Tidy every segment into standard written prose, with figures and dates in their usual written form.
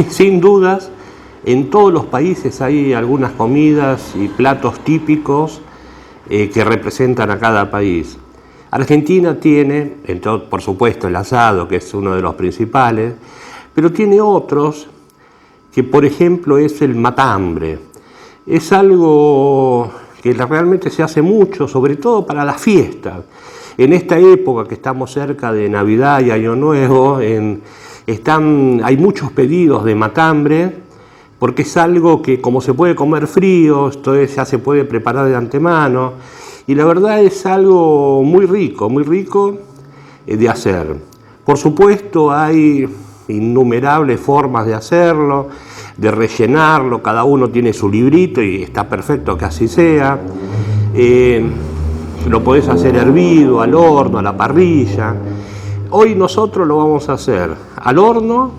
Sin dudas, en todos los países hay algunas comidas y platos típicos que representan a cada país. Argentina tiene, por supuesto, el asado, que es uno de los principales, pero tiene otros que, por ejemplo, es el matambre. Es algo que realmente se hace mucho, sobre todo para las fiestas. En esta época que estamos cerca de Navidad y Año Nuevo, hay muchos pedidos de matambre, porque es algo que, como se puede comer frío, entonces ya se puede preparar de antemano, y la verdad es algo muy rico de hacer. Por supuesto hay innumerables formas de hacerlo, de rellenarlo, cada uno tiene su librito y está perfecto que así sea. Lo podés hacer hervido, al horno, a la parrilla. Hoy nosotros lo vamos a hacer al horno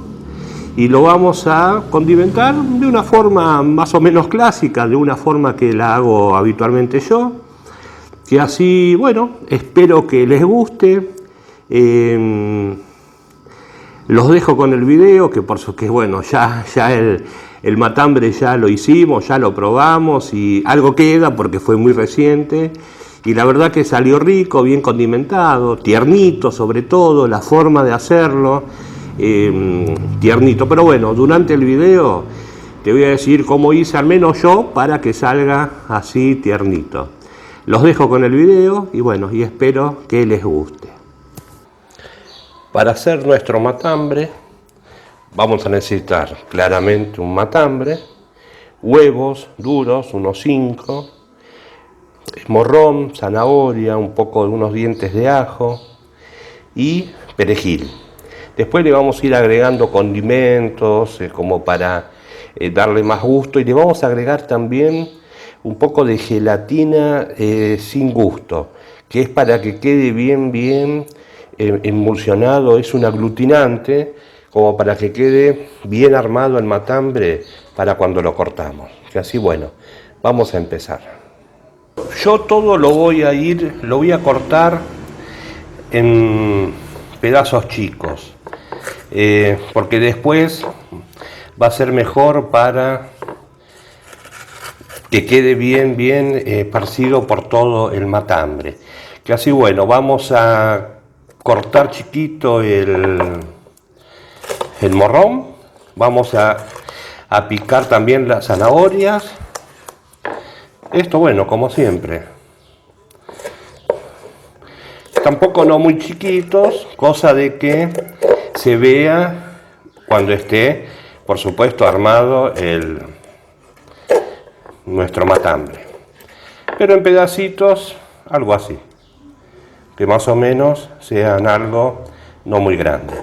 y lo vamos a condimentar de una forma más o menos clásica, de una forma que la hago habitualmente yo, que así, bueno, espero que les guste. Los dejo con el video, que bueno, ya el matambre ya lo hicimos, ya lo probamos y algo queda porque fue muy reciente. Y la verdad que salió rico, bien condimentado, tiernito sobre todo, la forma de hacerlo, tiernito. Pero bueno, durante el video te voy a decir cómo hice, al menos yo, para que salga así tiernito. Los dejo con el video y bueno, y espero que les guste. Para hacer nuestro matambre vamos a necesitar claramente un matambre, huevos duros, unos 5, morrón, zanahoria, unos dientes de ajo y perejil. Después le vamos a ir agregando condimentos como para darle más gusto, y le vamos a agregar también un poco de gelatina sin gusto, que es para que quede bien emulsionado, es un aglutinante, como para que quede bien armado el matambre para cuando lo cortamos. Que así, bueno, vamos a empezar. Yo todo lo voy a cortar en pedazos chicos, porque después va a ser mejor para que quede bien esparcido por todo el matambre. Que así, bueno, vamos a cortar chiquito el morrón, vamos a picar también las zanahorias. Esto, bueno, como siempre. Tampoco no muy chiquitos, cosa de que se vea cuando esté, por supuesto, armado nuestro matambre. Pero en pedacitos, algo así, que más o menos sean algo no muy grande.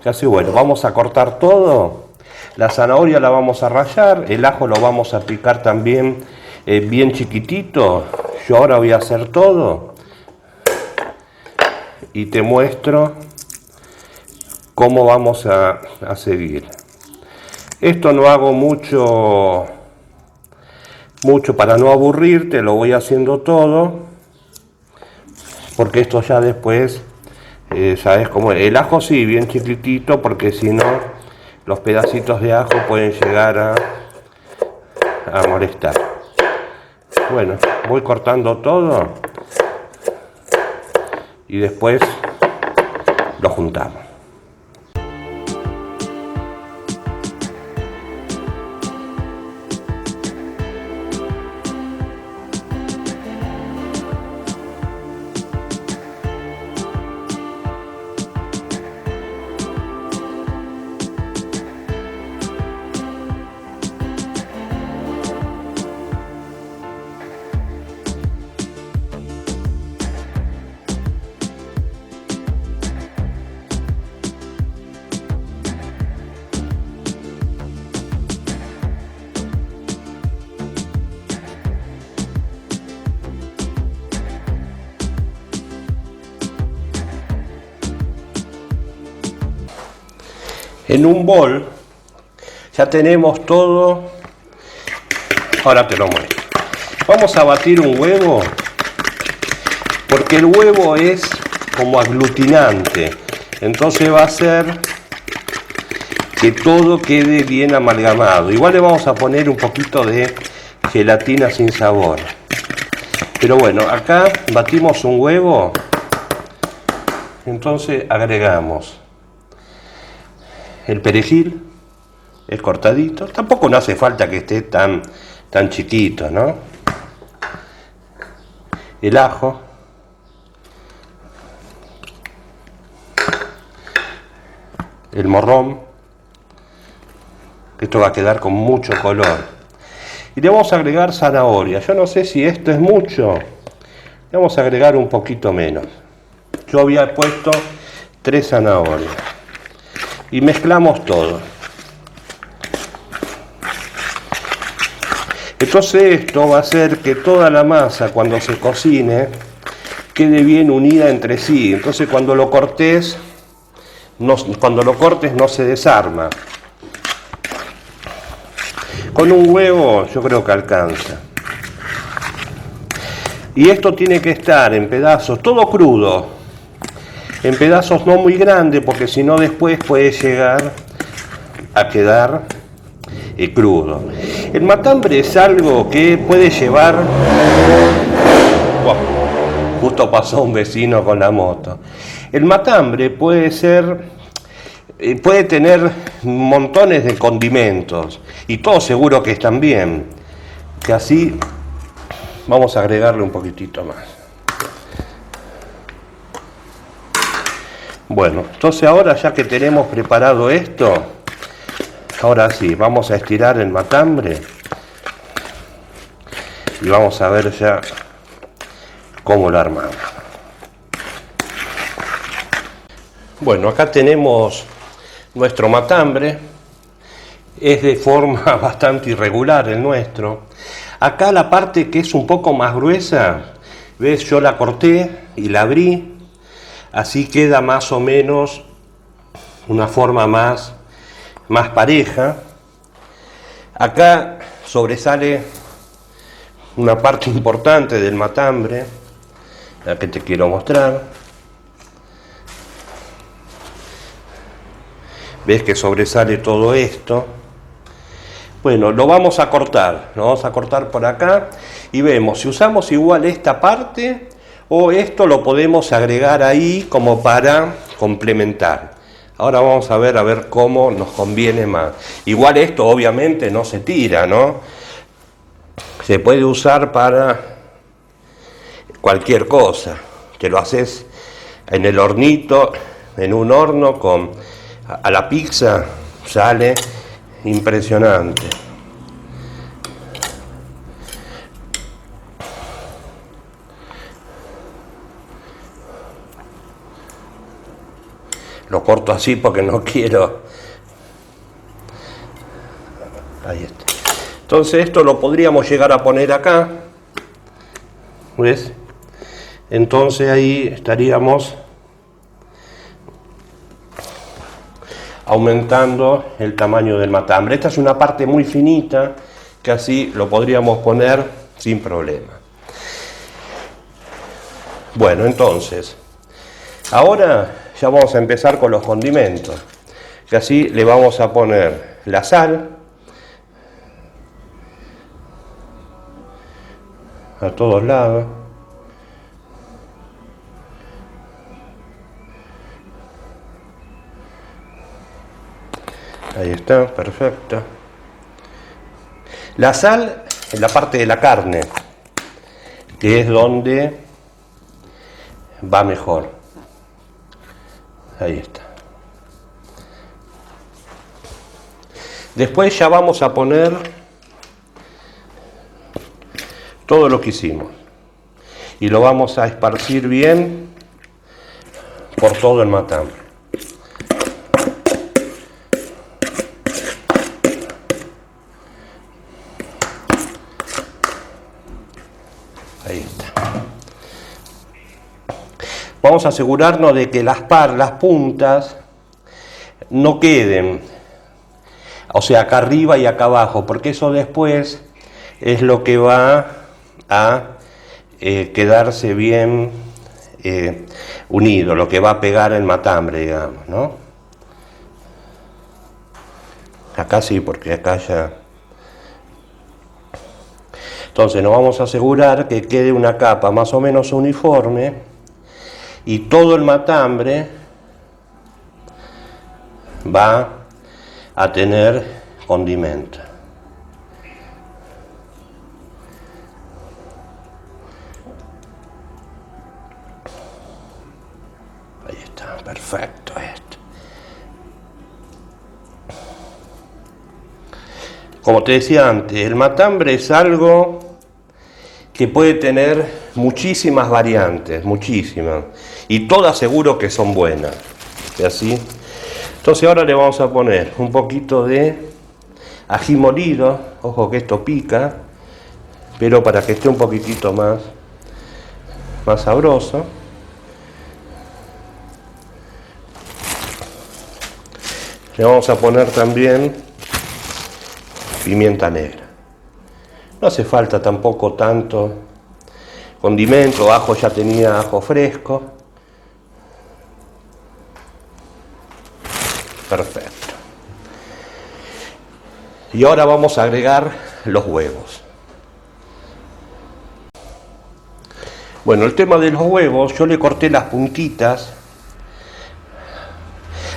Así, bueno, vamos a cortar todo. La zanahoria la vamos a rallar, el ajo lo vamos a picar también bien chiquitito. Yo ahora voy a hacer todo y te muestro cómo vamos a seguir. Esto no hago mucho para no aburrirte, lo voy haciendo todo, porque esto ya después, sabes cómo es. El ajo sí, bien chiquitito, porque si no, los pedacitos de ajo pueden llegar a molestar. Bueno, voy cortando todo y después lo juntamos. En un bol ya tenemos todo. Ahora te lo muestro. Vamos a batir un huevo, porque el huevo es como aglutinante, entonces va a hacer que todo quede bien amalgamado. Igual le vamos a poner un poquito de gelatina sin sabor. Pero bueno, acá batimos un huevo, entonces agregamos el perejil, es cortadito, tampoco no hace falta que esté tan chiquito, ¿no? El ajo, el morrón, esto va a quedar con mucho color. Y le vamos a agregar zanahoria. Yo no sé si esto es mucho, le vamos a agregar un poquito menos. Yo había puesto 3 zanahorias. Y mezclamos todo. Entonces esto va a hacer que toda la masa, cuando se cocine, quede bien unida entre sí. Entonces cuando lo cortes no se desarma. Con un huevo yo creo que alcanza. Y esto tiene que estar en pedazos, todo crudo. En pedazos no muy grandes, porque si no después puede llegar a quedar crudo. El matambre es algo que puede llevar... Wow, justo pasó un vecino con la moto. El matambre puede tener montones de condimentos y todos seguro que están bien, que así vamos a agregarle un poquitito más. Bueno, entonces ahora ya que tenemos preparado esto, ahora sí, vamos a estirar el matambre y vamos a ver ya cómo lo armamos. Bueno, acá tenemos nuestro matambre, es de forma bastante irregular el nuestro. Acá la parte que es un poco más gruesa, ves, yo la corté y la abrí, así queda más o menos una forma más pareja. Acá sobresale una parte importante del matambre, la que te quiero mostrar. Ves que sobresale todo esto. Bueno, lo vamos a cortar por acá y vemos si usamos igual esta parte o esto lo podemos agregar ahí como para complementar. Ahora vamos a ver cómo nos conviene más. Igual esto obviamente no se tira, ¿no? Se puede usar para cualquier cosa. Te lo haces en el hornito, en un horno a la pizza, sale impresionante. Lo corto así porque no quiero. Ahí está. Entonces esto lo podríamos llegar a poner acá. ¿Ves? Entonces ahí estaríamos aumentando el tamaño del matambre. Esta es una parte muy finita que así lo podríamos poner sin problema. Bueno, entonces, ahora ya vamos a empezar con los condimentos, que así le vamos a poner la sal a todos lados. Ahí está, perfecto. La sal en la parte de la carne, que es donde va mejor. Ahí está. Después ya vamos a poner todo lo que hicimos y lo vamos a esparcir bien por todo el matambre. Ahí está. Vamos a asegurarnos de que las puntas no queden, o sea, acá arriba y acá abajo, porque eso después es lo que va a quedarse bien unido, lo que va a pegar el matambre, digamos, ¿no? Acá sí, porque acá ya... Entonces nos vamos a asegurar que quede una capa más o menos uniforme y todo el matambre va a tener condimento. Ahí está, perfecto esto. Como te decía antes, el matambre es algo que puede tener muchísimas variantes, muchísimas, y todas seguro que son buenas. ¿Y así? Entonces ahora le vamos a poner un poquito de ají molido, ojo que esto pica, pero para que esté un poquitito más sabroso. Le vamos a poner también pimienta negra. No hace falta tampoco tanto condimento, ajo ya tenía ajo fresco. Perfecto. Y ahora vamos a agregar los huevos. Bueno, el tema de los huevos, yo le corté las puntitas,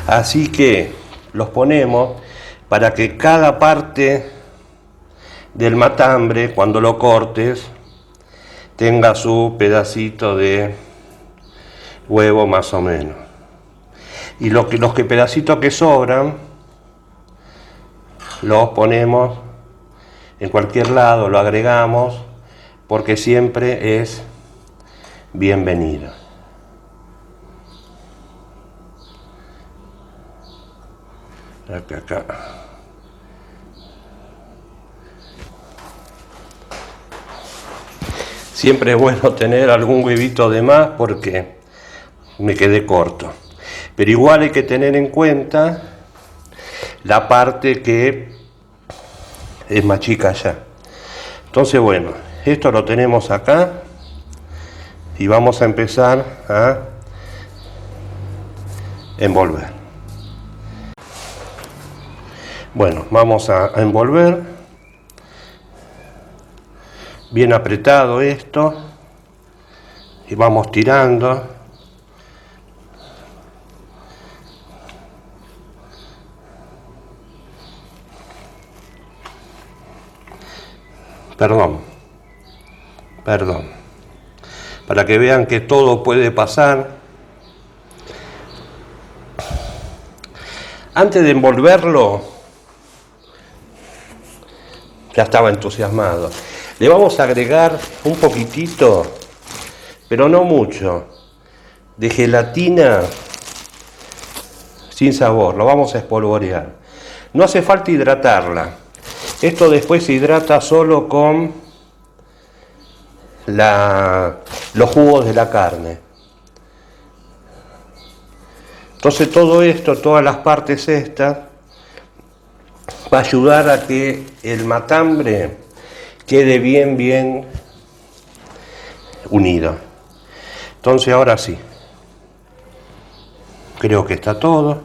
así que los ponemos para que cada parte del matambre, cuando lo cortes, tenga su pedacito de huevo más o menos. Y los pedacitos que sobran, los ponemos en cualquier lado, lo agregamos, porque siempre es bienvenido. Acá. Siempre es bueno tener algún huevito de más porque me quedé corto. Pero igual hay que tener en cuenta la parte que es más chica ya. Entonces bueno, esto lo tenemos acá y vamos a empezar a envolver. Bueno, vamos a envolver bien apretado esto y vamos tirando. Perdón, para que vean que todo puede pasar. Antes de envolverlo, ya estaba entusiasmado. Le vamos a agregar un poquitito, pero no mucho, de gelatina sin sabor. Lo vamos a espolvorear. No hace falta hidratarla. Esto después se hidrata solo con los jugos de la carne. Entonces todo esto, todas las partes estas, va a ayudar a que el matambre quede bien unido. Entonces ahora sí, creo que está todo.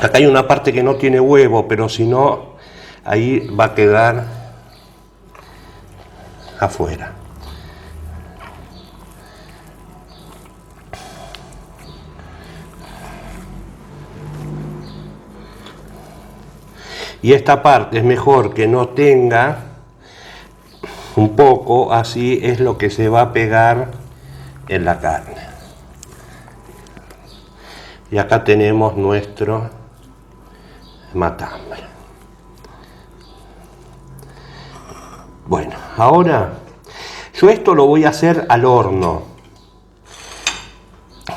Acá hay una parte que no tiene huevo, pero si no, ahí va a quedar afuera. Y esta parte es mejor que no tenga un poco, así es lo que se va a pegar en la carne. Y acá tenemos nuestro matambre. Bueno, ahora yo esto lo voy a hacer al horno.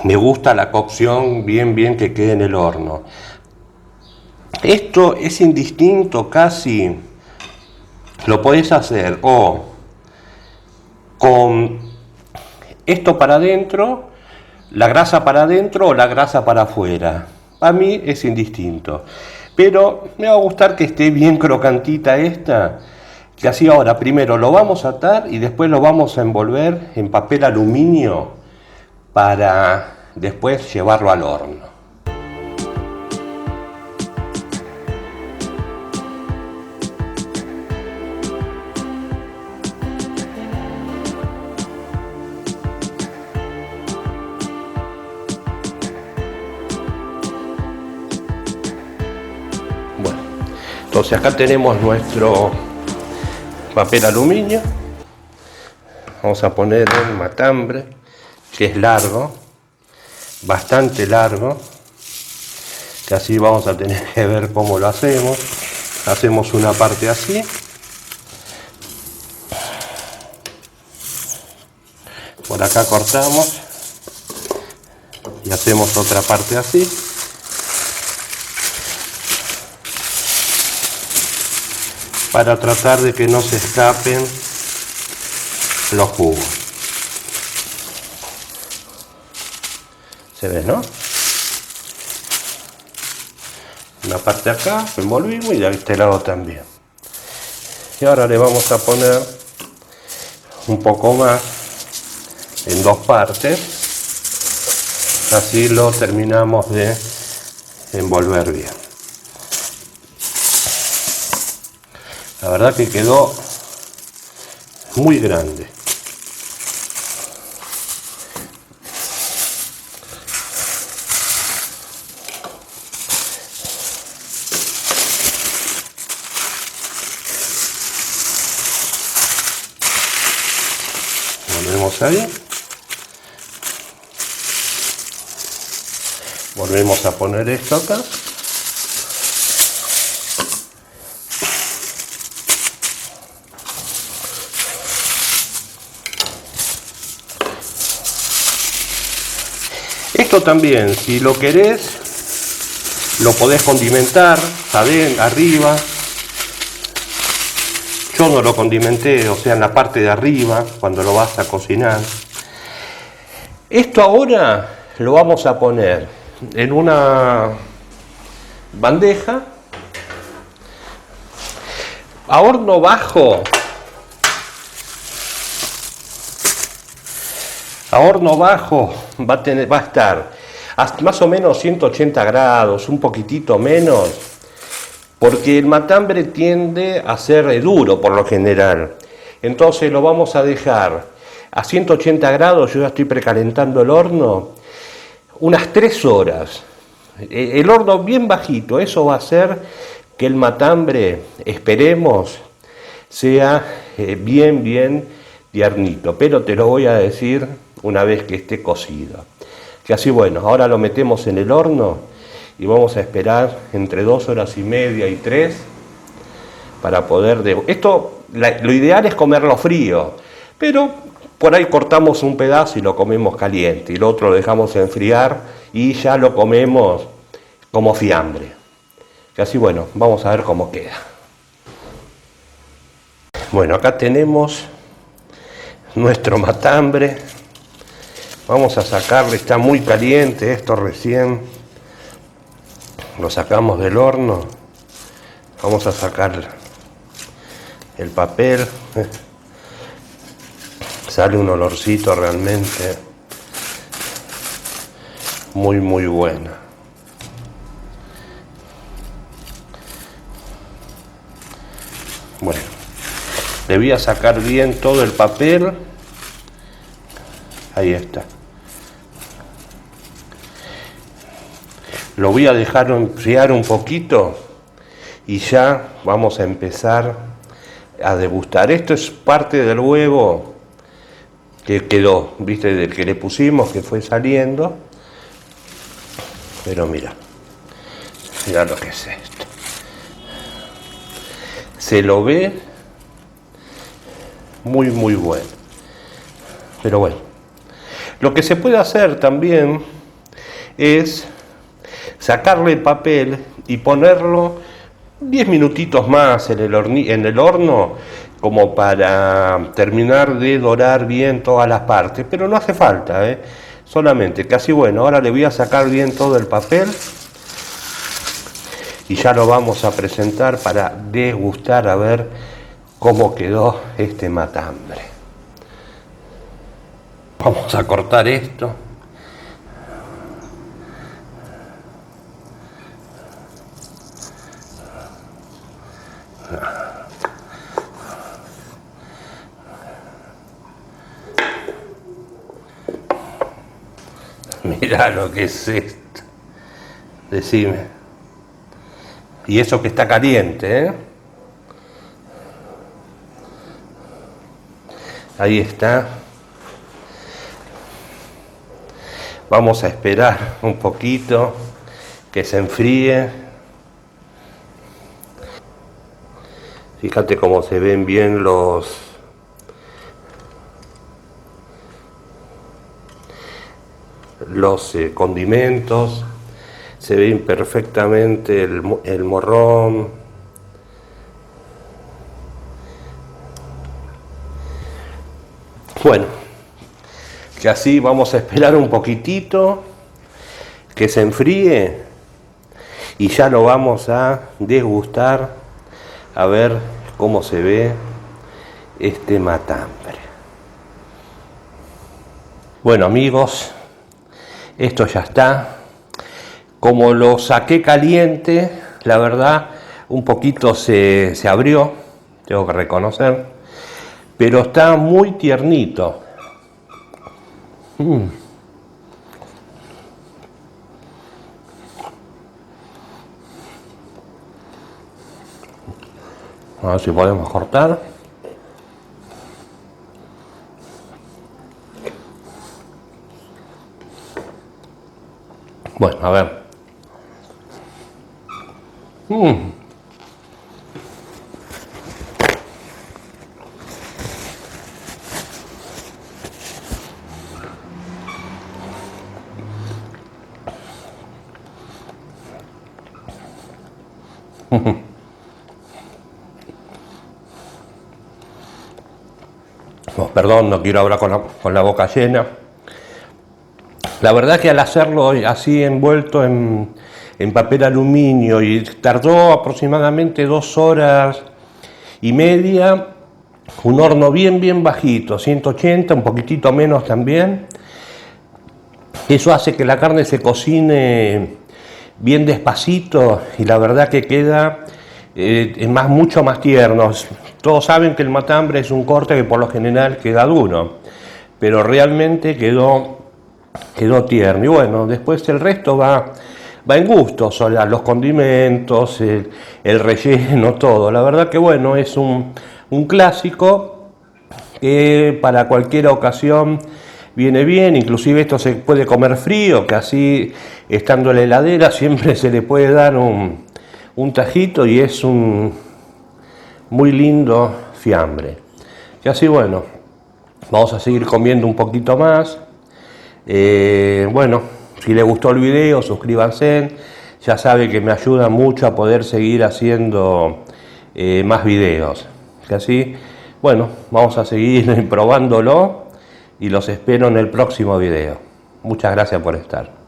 Me gusta la cocción bien que quede en el horno. Esto es indistinto casi, lo podés hacer o con esto para adentro, la grasa para adentro o la grasa para afuera. A mí es indistinto, pero me va a gustar que esté bien crocantita esta, que así ahora primero lo vamos a atar y después lo vamos a envolver en papel aluminio para después llevarlo al horno. Entonces acá tenemos nuestro papel aluminio. Vamos a poner el matambre, que es largo, bastante largo, que así vamos a tener que ver cómo lo hacemos. Hacemos una parte así, por acá cortamos y hacemos otra parte así. Para tratar de que no se escapen los jugos. ¿Se ve, no? Una parte acá, lo envolvimos, y de este lado también. Y ahora le vamos a poner un poco más en dos partes. Así lo terminamos de envolver bien. La verdad que quedó muy grande. Volvemos ahí. Volvemos a poner esto acá. Esto también, si lo querés, lo podés condimentar, arriba. Yo no lo condimenté, o sea, en la parte de arriba, cuando lo vas a cocinar. Esto ahora lo vamos a poner en una bandeja a horno bajo. A horno bajo va a estar más o menos 180 grados, un poquitito menos, porque el matambre tiende a ser duro por lo general. Entonces lo vamos a dejar a 180 grados, yo ya estoy precalentando el horno, unas 3 horas. El horno bien bajito, eso va a hacer que el matambre, esperemos, sea bien tiernito, pero te lo voy a decir una vez que esté cocido. Que así, bueno, ahora lo metemos en el horno y vamos a esperar entre 2 horas y media y 3 para poder... lo ideal es comerlo frío, pero por ahí cortamos un pedazo y lo comemos caliente, y el otro lo dejamos enfriar y ya lo comemos como fiambre. Que así, bueno, vamos a ver cómo queda. Bueno, acá tenemos nuestro matambre. Vamos a sacarle, está muy caliente esto recién. Lo sacamos del horno. Vamos a sacar el papel. Sale un olorcito realmente muy bueno. Bueno, le voy a sacar bien todo el papel. Ahí está. Lo voy a dejar enfriar un poquito y ya vamos a empezar a degustar. Esto es parte del huevo que quedó, viste, del que le pusimos, que fue saliendo. Pero mira lo que es esto. Se lo ve muy bueno. Pero bueno, lo que se puede hacer también es sacarle el papel y ponerlo 10 minutitos más en el horno, como para terminar de dorar bien todas las partes, pero no hace falta, solamente casi, bueno, ahora le voy a sacar bien todo el papel y ya lo vamos a presentar para degustar a ver cómo quedó este matambre. Vamos a cortar esto. Mirá lo que es esto. Decime. Y eso que está caliente, ¿eh? Ahí está. Vamos a esperar un poquito que se enfríe. Fíjate cómo se ven bien los condimentos. Se ve perfectamente el morrón. Bueno, que así vamos a esperar un poquitito que se enfríe y ya lo vamos a degustar a ver cómo se ve este matambre. Bueno amigos, esto ya está. Como lo saqué caliente, la verdad un poquito se abrió, tengo que reconocer, pero está muy tiernito. A ver si podemos cortar. Bueno, a ver. Oh, perdón, no quiero hablar con la boca llena. La verdad que al hacerlo así envuelto en papel aluminio y tardó aproximadamente 2 horas y media, un horno bien bajito, 180, un poquitito menos también. Eso hace que la carne se cocine bien despacito y la verdad que queda mucho más tierno. Todos saben que el matambre es un corte que por lo general queda duro, pero realmente quedó tierno. Y bueno, después el resto va en gusto, son los condimentos, el relleno, todo. La verdad que bueno, es un clásico que para cualquier ocasión viene bien. Inclusive esto se puede comer frío, que así estando en la heladera siempre se le puede dar un tajito y es un muy lindo fiambre. Y así bueno, vamos a seguir comiendo un poquito más. Bueno, si les gustó el video, suscríbanse. Ya saben que me ayuda mucho a poder seguir haciendo más videos. Que así, bueno, vamos a seguir probándolo y los espero en el próximo video. Muchas gracias por estar.